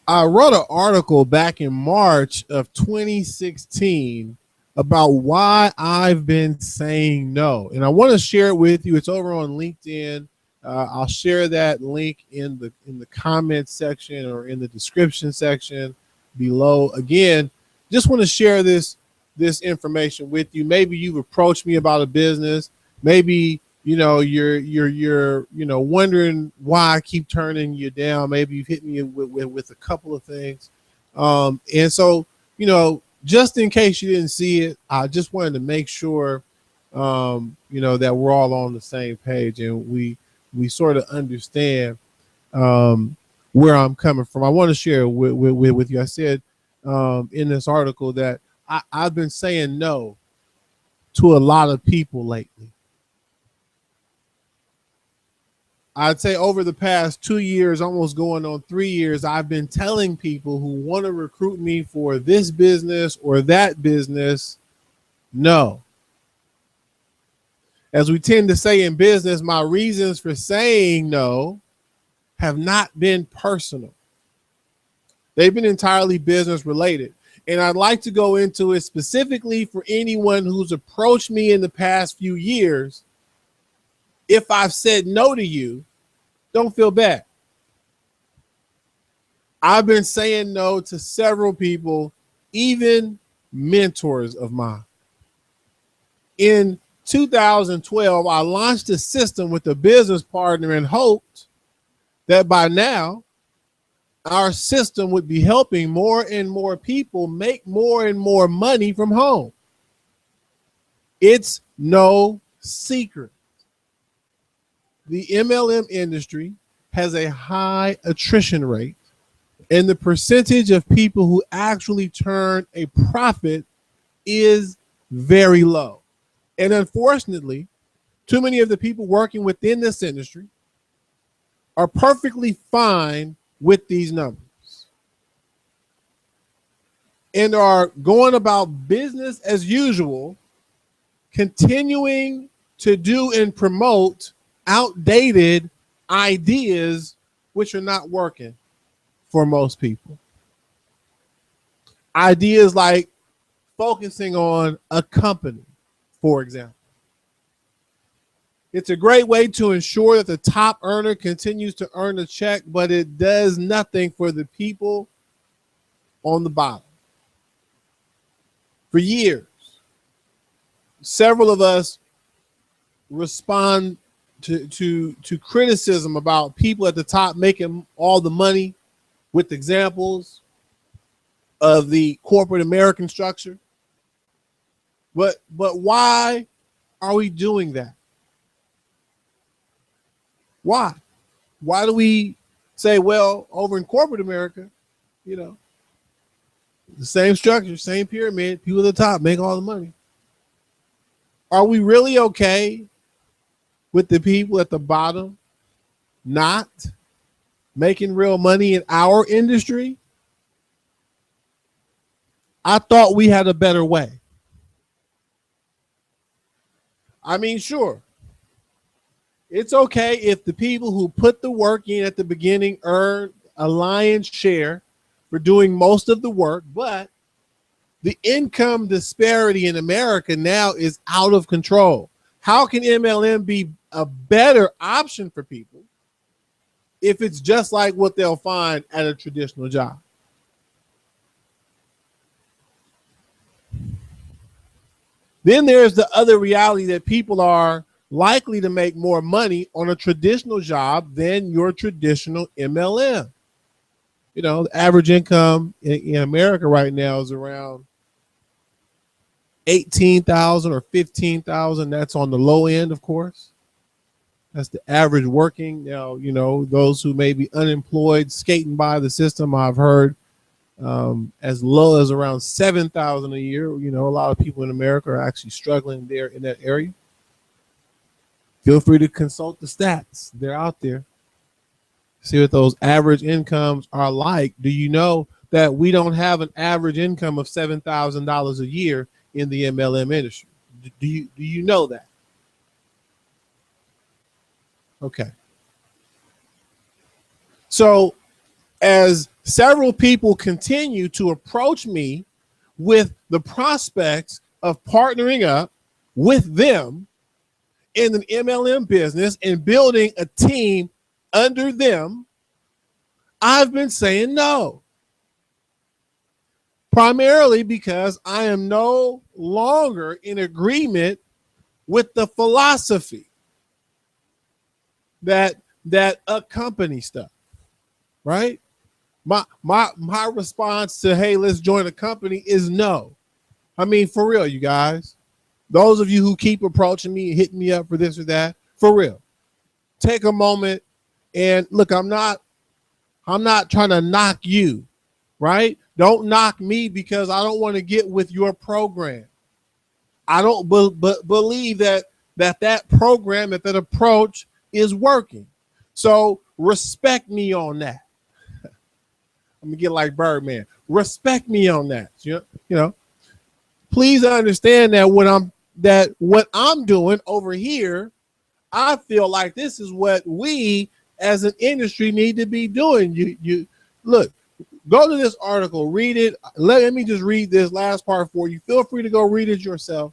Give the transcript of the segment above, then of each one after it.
I wrote an article back in March of 2016 about why I've been saying no. And I want to share it with you. It's over on LinkedIn. I'll share that link in the comments section or in the description section below. Again, just want to share this information with you. Maybe you've approached me about a business. Maybe you're wondering why I keep turning you down. Maybe you've hit me with a couple of things, and so just in case you didn't see it, I just wanted to make sure that we're all on the same page and we sort of understand where I'm coming from. I want to share with you. I said in this article that I've been saying no to a lot of people lately. I'd say over the past 2 years, almost going on 3 years, I've been telling people who want to recruit me for this business or that business, no. As we tend to say in business, my reasons for saying no have not been personal. They've been entirely business related. And I'd like to go into it specifically for anyone who's approached me in the past few years. If I've said no to you, don't feel bad. I've been saying no to several people, even mentors of mine. In 2012, I launched a system with a business partner and hoped that by now, our system would be helping more and more people make more and more money from home. It's no secret. The MLM industry has a high attrition rate, and the percentage of people who actually turn a profit is very low. And unfortunately, too many of the people working within this industry are perfectly fine with these numbers and are going about business as usual, continuing to do and promote outdated ideas which are not working for most people. Ideas like focusing on a company, for example. It's a great way to ensure that the top earner continues to earn a check, but it does nothing for the people on the bottom. For years, several of us respond to criticism about people at the top making all the money with examples of the corporate American structure. But why are we doing that? Why? Why do we say, well, over in corporate America, the same structure, same pyramid, people at the top make all the money? Are we really okay with the people at the bottom not making real money in our industry? I thought we had a better way. I mean, sure, it's okay if the people who put the work in at the beginning earn a lion's share for doing most of the work, but the income disparity in America now is out of control. How can MLM be a better option for people if it's just like what they'll find at a traditional job? Then there's the other reality that people are likely to make more money on a traditional job than your traditional MLM. The average income in America right now is around 18,000 or 15,000. That's on the low end, of course. That's the average working. Now, those who may be unemployed, skating by the system, I've heard as low as around 7,000 a year. A lot of people in America are actually struggling there in that area. Feel free to consult the stats. They're out there. See what those average incomes are like. Do you know that we don't have an average income of $7,000 a year in the MLM industry? Do you know that? Okay. So as Several people continue to approach me with the prospects of partnering up with them in an MLM business and building a team under them. I've been saying no, primarily because I am no longer in agreement with the philosophy that accompanies stuff, right? My response to, hey, let's join a company is no. I mean, for real, you guys, those of you who keep approaching me, hitting me up for this or that, for real, take a moment and look, I'm not trying to knock you, right? Don't knock me because I don't want to get with your program. I don't believe that program, that approach is working. So respect me on that. I'm gonna get like Birdman. Respect me on that. You know, please understand that what I'm doing over here, I feel like this is what we as an industry need to be doing. You look, go to this article, read it. Let me just read this last part for you. Feel free to go read it yourself.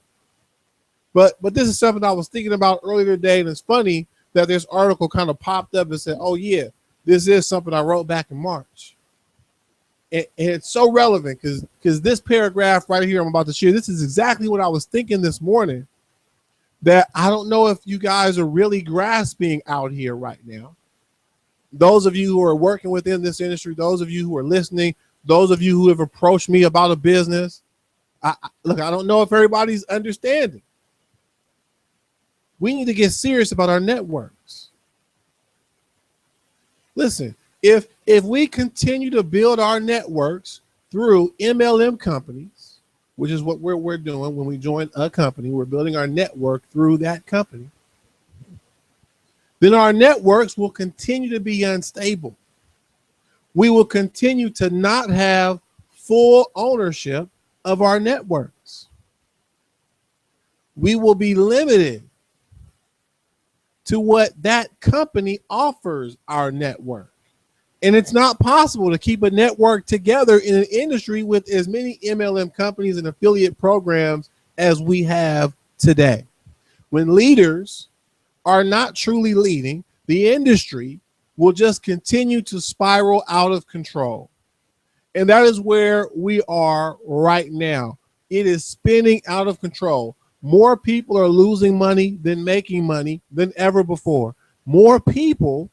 But this is something I was thinking about earlier today, and it's funny that this article kind of popped up and said, oh yeah, this is something I wrote back in March. And it's so relevant because this paragraph right here I'm about to share, this is exactly what I was thinking this morning, that I don't know if you guys are really grasping out here right now. Those of you who are working within this industry, those of you who are listening, those of you who have approached me about a business, look, I don't know if everybody's understanding. We need to get serious about our networks. Listen, if we continue to build our networks through MLM companies, which is what we're doing when we join a company, we're building our network through that company, then our networks will continue to be unstable. We will continue to not have full ownership of our networks. We will be limited to what that company offers our network. And it's not possible to keep a network together in an industry with as many MLM companies and affiliate programs as we have today. When leaders are not truly leading, the industry will just continue to spiral out of control. And that is where we are right now. It is spinning out of control. More people are losing money than making money than ever before. More people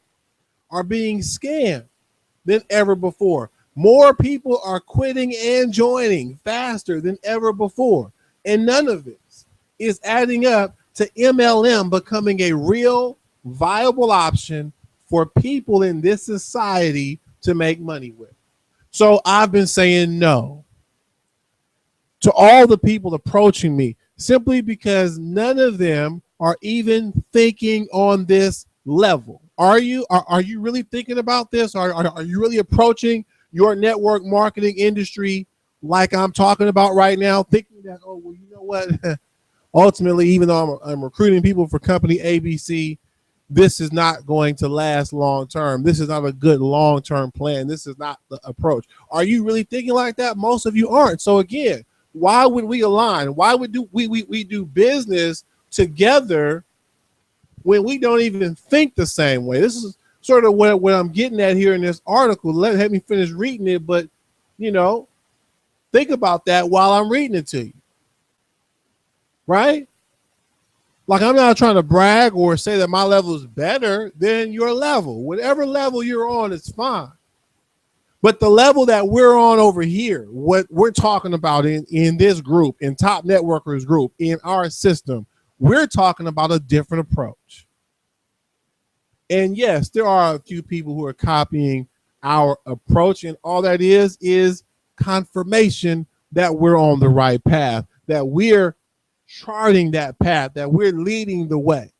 are being scammed than ever before. More people are quitting and joining faster than ever before. And none of this is adding up to MLM becoming a real viable option for people in this society to make money with. So I've been saying no to all the people approaching me simply because none of them are even thinking on this level. Are you really thinking about this? Are you really approaching your network marketing industry like I'm talking about right now, thinking that, oh, well, you know what? Ultimately, even though I'm recruiting people for company ABC, this is not going to last long term. This is not a good long-term plan. This is not the approach. Are you really thinking like that? Most of you aren't. So again, why would we align? Why would we do business together when we don't even think the same way? This is sort of what I'm getting at here in this article. Let me finish reading it, but think about that while I'm reading it to you. Right? Like, I'm not trying to brag or say that my level is better than your level. Whatever level you're on, it's fine. But the level that we're on over here, what we're talking about in this group, in Top Networkers Group, in our system, we're talking about a different approach. And yes, there are a few people who are copying our approach, and all that is confirmation that we're on the right path, that we're charting that path, that we're leading the way.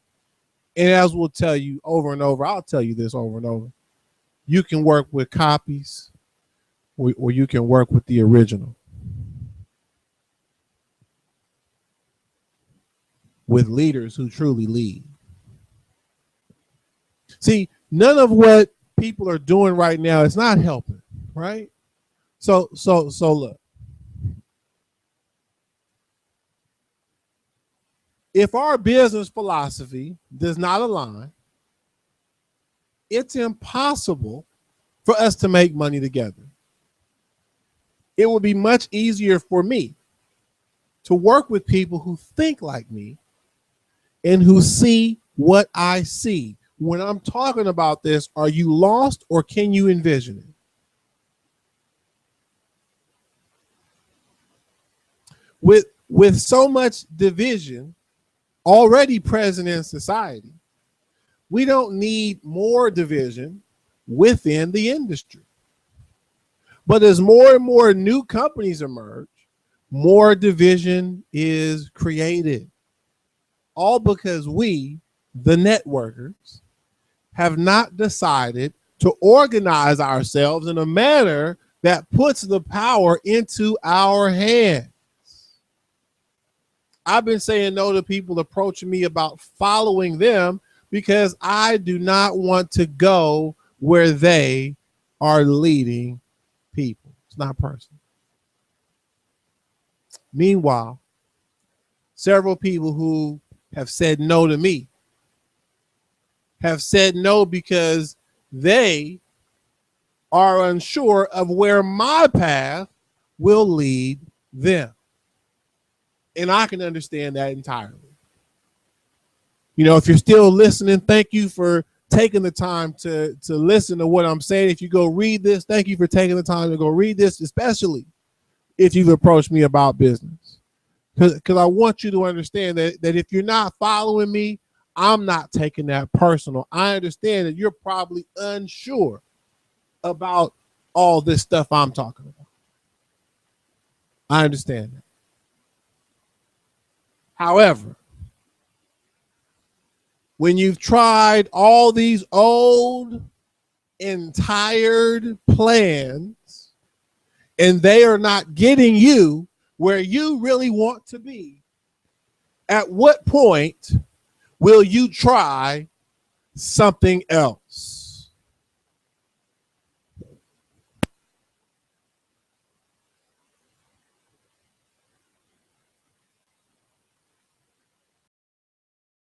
And as we'll tell you over and over, I'll tell you this over and over, you can work with copies or you can work with the original. With leaders who truly lead. See, none of what people are doing right now is not helping. right? So look, if our business philosophy does not align, it's impossible for us to make money together. It would be much easier for me to work with people who think like me and who see what I see. When I'm talking about this, are you lost or can you envision it? With so much division already present in society, we don't need more division within the industry. But as more and more new companies emerge, more division is created. All because we, the networkers, have not decided to organize ourselves in a manner that puts the power into our hands. I've been saying no to people approaching me about following them because I do not want to go where they are leading people. It's not personal. Meanwhile, several people who have said no to me have said no because they are unsure of where my path will lead them. And I can understand that entirely. You know, if you're still listening, thank you for taking the time to listen to what I'm saying. If you go read this, thank you for taking the time to go read this, especially if you've approached me about business. Because I want you to understand that if you're not following me, I'm not taking that personal. I understand that you're probably unsure about all this stuff I'm talking about. I understand that. However, when you've tried all these old and tired plans and they are not getting you where you really want to be, at what point will you try something else?